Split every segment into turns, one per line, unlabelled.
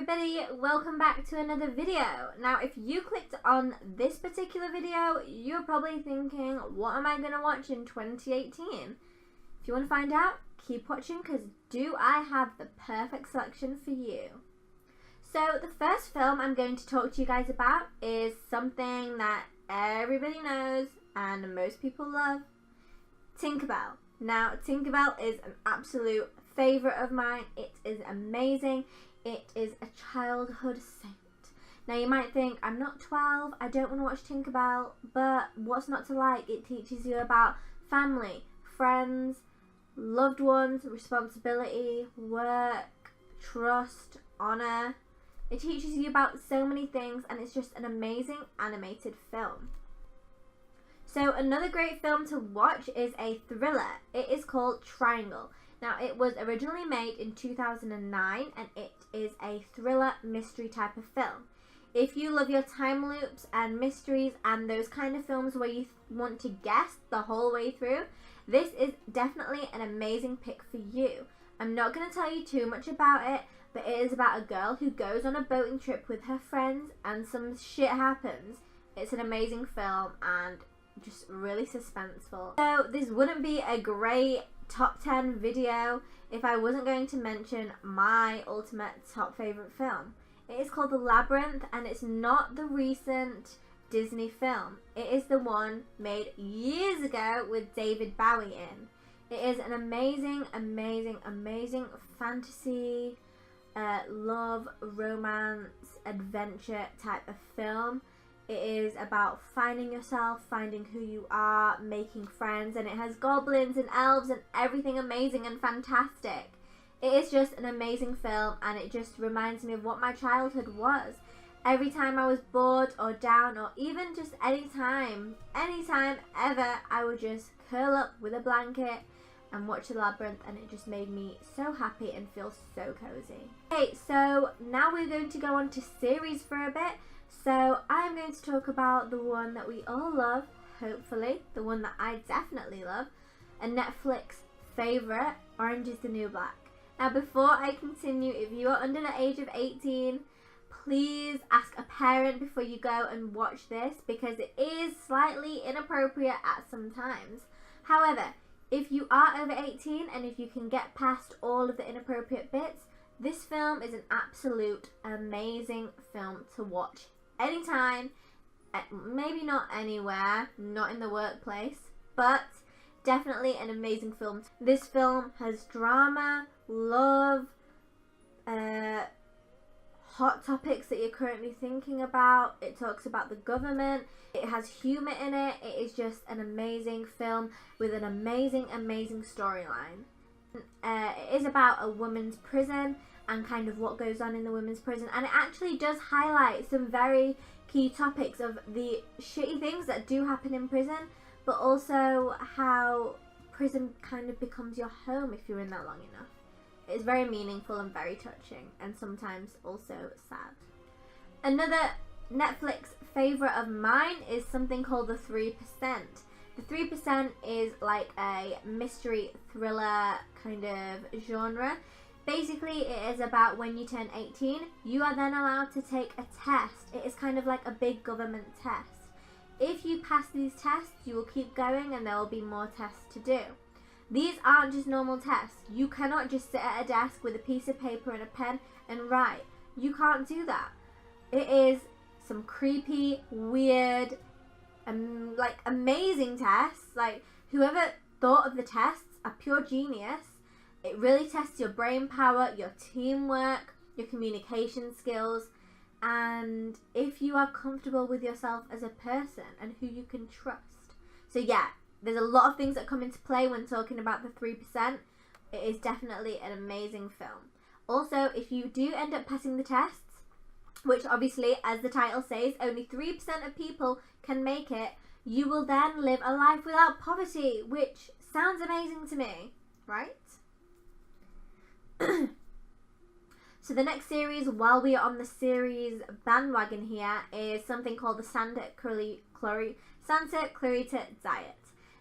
everybody, welcome back to another video. Now if you clicked on this particular video, you're probably thinking, what am I going to watch in 2018? If you want to find out, keep watching because do I have the perfect selection for you. So the first film I'm going to talk to you guys about is something that everybody knows and most people love, Tinkerbell. Now Tinkerbell is an absolute favourite of mine. It is amazing. It is a childhood saint. Now you might think, I'm not 12, I don't want to watch Tinkerbell, but what's not to like? It teaches you about family, friends, loved ones, responsibility, work, trust, honour. It teaches you about so many things and it's just an amazing animated film. So another great film to watch is a thriller. It is called Triangle. Now it was originally made in 2009 and it is a thriller mystery type of film. If you love your time loops and mysteries and those kind of films where you want to guess the whole way through, this is definitely an amazing pick for you. I'm not going to tell you too much about it, but it is about a girl who goes on a boating trip with her friends and some shit happens. It's an amazing film and just really suspenseful. So this wouldn't be a great top 10 video if I wasn't going to mention my ultimate top favourite film. It is called The Labyrinth and it's not the recent Disney film. It is the one made years ago with David Bowie in. It is an amazing fantasy, love, romance, adventure type of film. It is about finding yourself, finding who you are, making friends, and it has goblins and elves and everything amazing and fantastic. It is just an amazing film and it just reminds me of what my childhood was. Every time I was bored or down or even just anytime ever, I would just curl up with a blanket and watch The Labyrinth and it just made me so happy and feel so cozy. Okay, so now we're going to go on to series for a bit. So I'm going to talk about the one that we all love, hopefully, the one that I definitely love, a Netflix favourite, Orange is the New Black. Now before I continue, if you are under the age of 18, please ask a parent before you go and watch this because it is slightly inappropriate at some times. However, if you are over 18 and if you can get past all of the inappropriate bits, this film is an absolute amazing film to watch anytime, maybe not anywhere, not in the workplace, but definitely an amazing film. This film has drama, love, hot topics that you're currently thinking about. It talks about the government. It has humour in it. It is just an amazing film with an amazing storyline. It is about a women's prison and kind of what goes on in the women's prison, and it actually does highlight some very key topics of the shitty things that do happen in prison, but also how prison kind of becomes your home if you're in there long enough. It's very meaningful and very touching and sometimes also sad. Another Netflix favourite of mine is something called The 3%. The 3% is like a mystery thriller kind of genre. Basically, it is about when you turn 18, you are then allowed to take a test. It is kind of like a big government test. If you pass these tests, you will keep going and there will be more tests to do. These aren't just normal tests. You cannot just sit at a desk with a piece of paper and a pen and write. You can't do that. It is some creepy, weird, like amazing tests. Like whoever thought of the tests are pure genius. It really tests your brain power, your teamwork, your communication skills, and if you are comfortable with yourself as a person and who you can trust. So yeah, there's a lot of things that come into play when talking about The 3%. It is definitely an amazing film. Also, if you do end up passing the tests, which obviously, as the title says, only 3% of people can make it, you will then live a life without poverty, which sounds amazing to me, right? So the next series, while we are on the series bandwagon here, is something called the Santa Clarita Diet.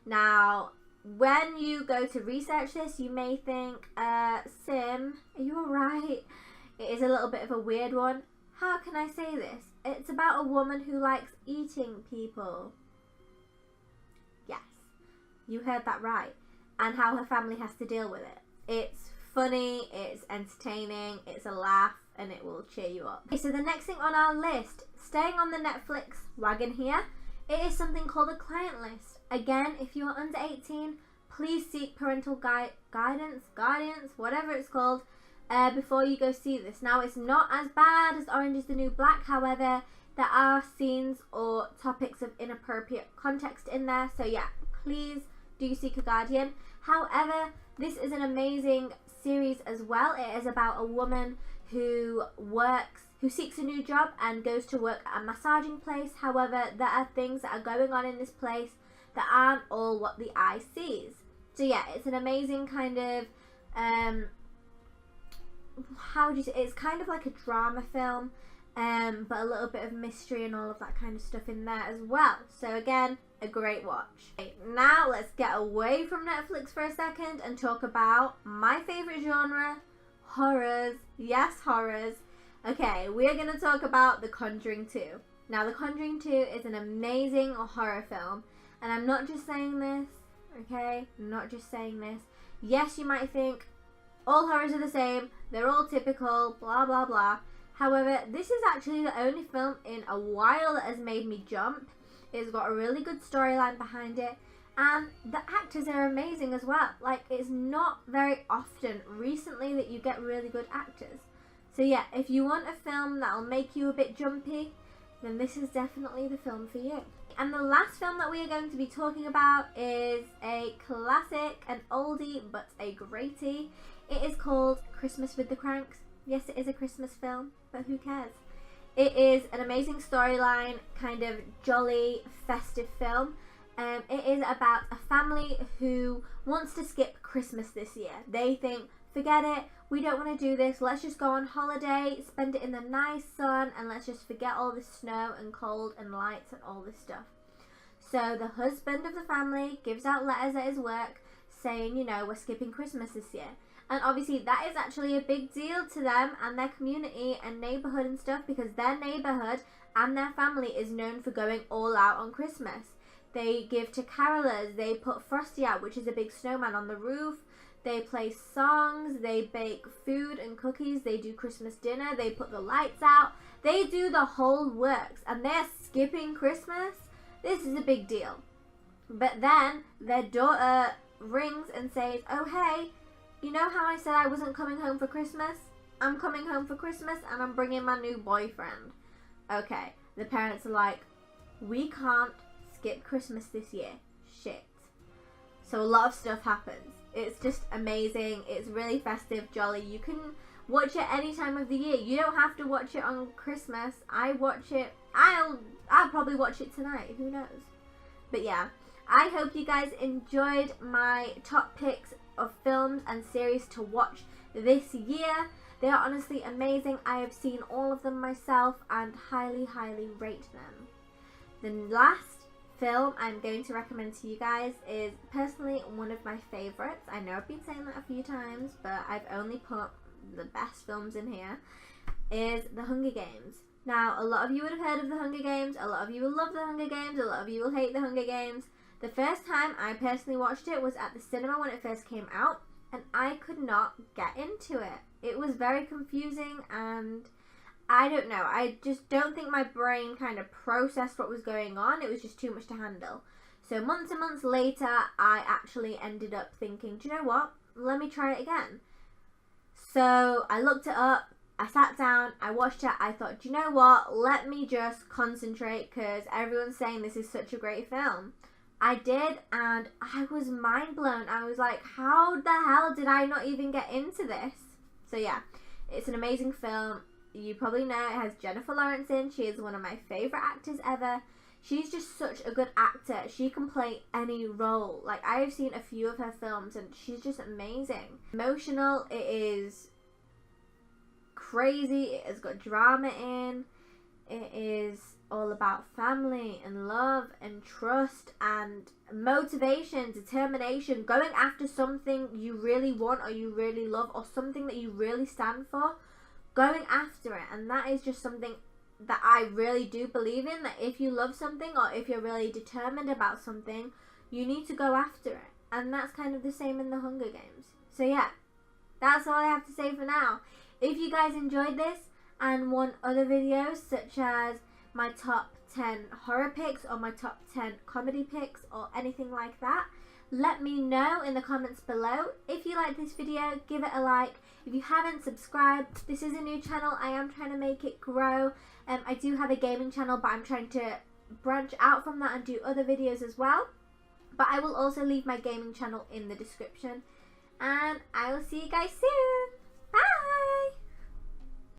Now, when you go to research this, you may think, Sim, are you alright? It is a little bit of a weird one. How can I say this? It's about a woman who likes eating people. Yes, you heard that right. And how her family has to deal with it. It's funny, it's entertaining, it's a laugh, and it will cheer you up. Okay, so the next thing on our list, staying on the Netflix wagon here, it is something called a client list. Again, if you are under 18, please seek parental guidance, whatever it's called, before you go see this. Now, it's not as bad as Orange is the New Black, however, there are scenes or topics of inappropriate context in there, so yeah, please do seek a guardian. However, this is an amazing series as well. It is about a woman who seeks a new job and goes to work at a massaging place. However, there are things that are going on in this place that aren't all what the eye sees. So yeah, it's an amazing kind of, it's kind of like a drama film, but a little bit of mystery and all of that kind of stuff in there as well. So again, a great watch. Okay, now let's get away from Netflix for a second and talk about my favorite genre, horrors. Yes, horrors. Okay, we're going to talk about The Conjuring 2. Now, The Conjuring 2 is an amazing horror film, and I'm not just saying this, okay? I'm not just saying this. Yes, you might think all horrors are the same, they're all typical, blah, blah, blah. However, this is actually the only film in a while that has made me jump. It's got a really good storyline behind it, and the actors are amazing as well. Like, it's not very often recently that you get really good actors. So yeah, if you want a film that'll make you a bit jumpy, then this is definitely the film for you. And the last film that we are going to be talking about is a classic, an oldie, but a greatie. It is called Christmas with the Kranks. Yes, it is a Christmas film, but who cares? It is an amazing storyline, kind of jolly, festive film. It is about a family who wants to skip Christmas this year. They think, forget it, we don't want to do this, let's just go on holiday, spend it in the nice sun, and let's just forget all the snow and cold and lights and all this stuff. So the husband of the family gives out letters at his work saying, you know, we're skipping Christmas this year. And obviously that is actually a big deal to them and their community and neighbourhood and stuff, because their neighbourhood and their family is known for going all out on Christmas. They give to carolers, they put Frosty out, which is a big snowman, on the roof. They play songs, they bake food and cookies, they do Christmas dinner, they put the lights out. They do the whole works, and they're skipping Christmas. This is a big deal. But then their daughter rings and says, oh hey, you know how I said I wasn't coming home for Christmas? I'm coming home for Christmas and I'm bringing my new boyfriend. Okay, the parents are like, we can't skip Christmas this year. Shit. So a lot of stuff happens. It's just amazing. It's really festive, jolly. You can watch it any time of the year. You don't have to watch it on Christmas. I watch it. I'll probably watch it tonight. Who knows? But yeah, I hope you guys enjoyed my top picks of films and series to watch this year. They are honestly amazing. I have seen all of them myself and highly, highly rate them. The last film I'm going to recommend to you guys is personally one of my favorites. I know I've been saying that a few times, but I've only put the best films in here, is The Hunger Games. Now, a lot of you would have heard of The Hunger Games, a lot of you will love The Hunger Games, a lot of you will hate The Hunger Games. The first time I personally watched it was at the cinema when it first came out, and I could not get into it. It was very confusing, and I don't know, I just don't think my brain kind of processed what was going on. It was just too much to handle. So months and months later, I actually ended up thinking, do you know what? Let me try it again. So I looked it up, I sat down, I watched it, I thought, do you know what? Let me just concentrate because everyone's saying this is such a great film. I did, and I was mind blown. I was like, how the hell did I not even get into this? So yeah, it's an amazing film. You probably know it has Jennifer Lawrence in. She is one of my favourite actors ever. She's just such a good actor. She can play any role. Like, I have seen a few of her films and she's just amazing. Emotional, it is crazy. It has got drama in. It is all about family and love and trust and motivation, determination, going after something you really want or you really love or something that you really stand for. going after it. And that is just something that I really do believe in, that if you love something or if you're really determined about something, you need to go after it. And that's kind of the same in the Hunger Games. So yeah, that's all I have to say for now. If you guys enjoyed this and want other videos such as my top 10 horror picks or my top 10 comedy picks or anything like that, let me know in the comments below. If you like this video, give it a like. If you haven't subscribed, this is a new channel. I am trying to make it grow. I do have a gaming channel, but I'm trying to branch out from that and do other videos as well. But I will also leave my gaming channel in the description. And I will see you guys soon.